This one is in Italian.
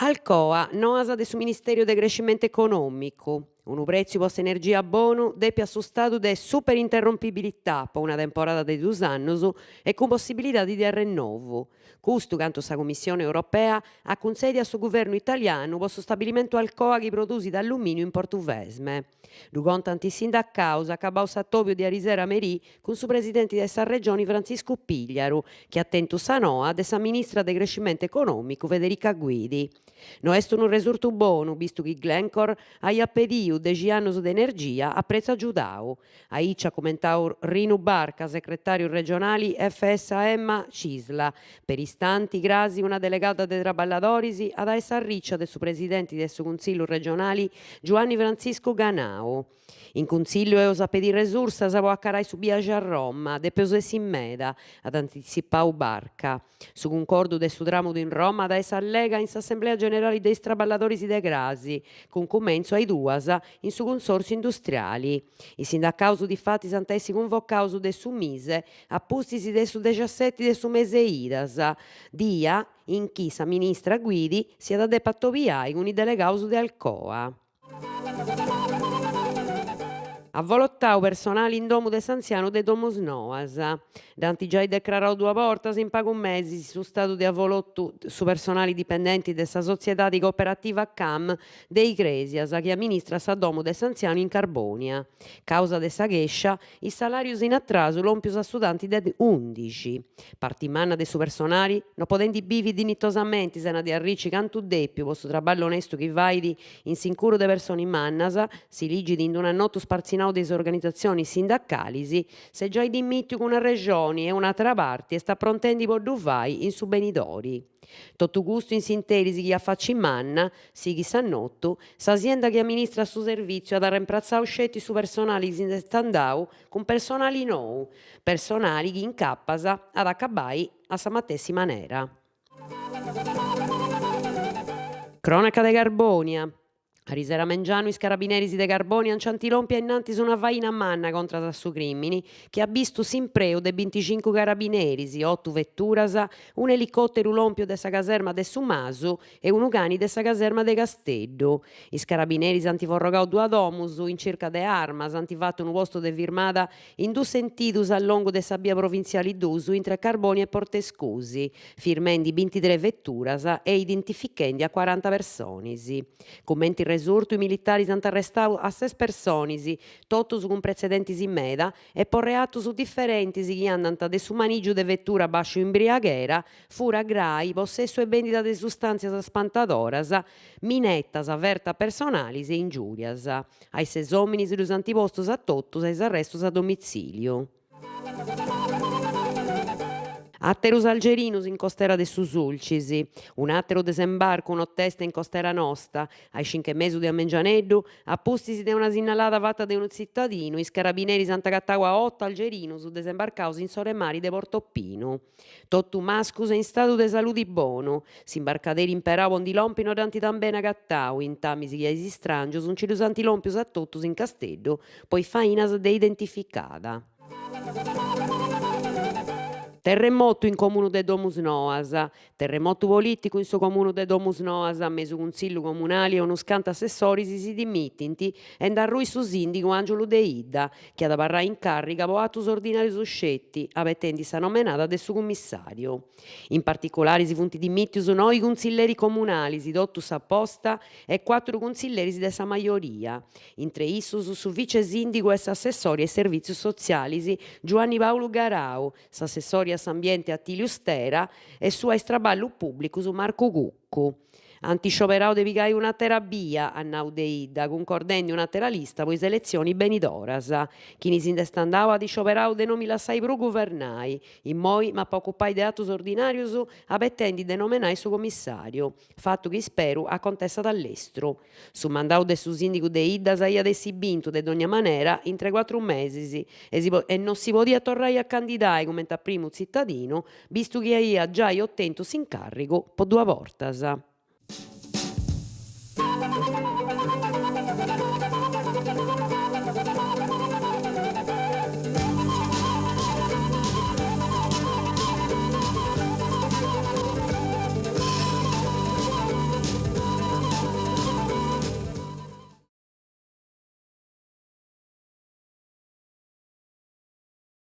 Alcoa, noasa de su Ministério de Crescimento Econômico. Un prezzo posta energia buono deve su stato de super interrompibilità per una temporada de 2 anni e con possibilità di rinnovo. Custo canto sa Commissione Europea a consiglia su governo italiano per su stabilimento Alcoa che produce d'alluminio in Portuvesme. Lu contano i sindacausa acabau s'attopio di Arisera Merì con su presidente di questa regione Francisco Pigliaru, che attento sa noa de sa ministra de Crescimento Econômico Federica Guidi. No est un resurtu buono, visto che Glencore ha pediu 10 anni di energia a prezzo aggiudau. Aici ci ha commentato Rinu Barca, segretario regionale FSAM Cisla. Per istanti, grasi una delegata dei traballadores ad essa riccia del suo presidente del suo consiglio regionale Giovanni Francisco Ganao. In consiglio e osa pedire risorse sa può accarai su viaggio a Roma, de peso in meda, ad anticipau Barca. Su concordo del suo tramo in Roma da essa allega in s'assemblea generale dei traballadori de Grasi, con commenso ai duasa in su consorzio industriali. I sindacausu di fatti santessi convocausu de su mise, appustisi de su 17 de su mese idas, dia in chi sa ministra Guidi sia da de pattoviai con i delegausu de Alcoa. A volottau personale in domu de s'anziano de Domus Noas. Danti già declarau 2 portas in pagu mesi su stato di avvolottu su personali dipendenti de sa società di cooperativa CAM de Igresias, che amministra sa domu de s'anziano in Carbonia. Causa de sa ghescia, i salarius in attrasu lompius a studanti de 11. Partimanna de su personali, no podenti bivi dignitosamente sena di arricci cantu deppiu, posto traballo onestu chi vaidi in sincuro de persone mannas, si ligidi in un annotto sparzinau delle organizzazioni sindacali, se già i dimittiu con una regione e un'altra parte sta prontendi por duvai in su benidori. Tottu gusto in sintelisi chi affacci manna, si chi s'annottu, s'azienda che amministra su servizio ad reimplazzare scetti su personali in standau con personali nou, personali chi incappasa ad accabai a sa matessi manera. Cronaca de Carbonia. Arisera Mengianu is carabinieri de Carbonia ciantilompia innanti su una vaina manna contra su crimini che ha visto s'impreu de 25 carabinieri, 8 vetturas, un elicottero lompio de sa caserma de su Masu e un cani de sa caserma de Casteddu. Is carabinieri antiforrogau 2 domus in cerca de armas, antifatto un posto de firmata in 2 sentitus a longo de sa via provinciali d'uso intra Carbonia e Portescusi, firmendi 23 vetturas e identificando a 40 persones. Commenti resurtu i militari sant arrestau a 6 persones, totus con precedentes in meda, e por reatus differentes chi andant de su manigiu de vettura bascio imbriaghera, fura grai, possesso e vendita de sustanzias spantadoras, minettas, averta personalis e ingiurias. Ai 6 hominis los antipostos a totus e arrestos a domicilio. Atterus algerinus in costera de su Sulcis, un atteru desembarco, un'ottesta in costera nostra, ai 5 mesi di Amengianeddu, appustisi de una signalata fatta de un cittadino, is carabinieri s'antagattau a 8 algerinus desembarcaus in sore mari de Portoppino. Tottu mascus in stato de saludi bono, s'imbarcaderi imperavon di lompino danti tambene gattau, in tamisi chi eis strangios, un cilus antilompius a totus in Casteddu, poi fainas de identificada. Terremoto in comune de Domus Noas, terremoto politico in su comune de Domus Noas, a mesu consiglio comunale e unos canta assessori si dimittinti e darrui su sindico Angelo De Ida, che ad parrà in carica boatus ordinari suscetti, abetendi sa nomenata de su commissario. In particolare si funti dimittius noi consiglieri comunali, si dottus apposta e 4 consiglieri de sa maggioria. Intre issus su vice sindico e s'assessori ai servizi sociali, Giovanni Paolo Garau, s'assessori Ambiente Attilio Stera e su Estraballo Pubblico su Marco Cuccu. Antiscioperau de pigai una terapia a Naudeida, concordendo una lista poi selezioni benidoras. Chi si indestandava di scioperau de non mi lassai pro governai, in moi ma occupai de atus ordinarius abettendi de nomenai su commissario, fatto che spero a contessa dall'estero. Su mandau de su sindico de Ida saia de sibinto de ogni manera in 3-4 mesi e non si podia tornare a candidare come a primo cittadino, visto che ia già ottenuto s'incarico po 2 portas.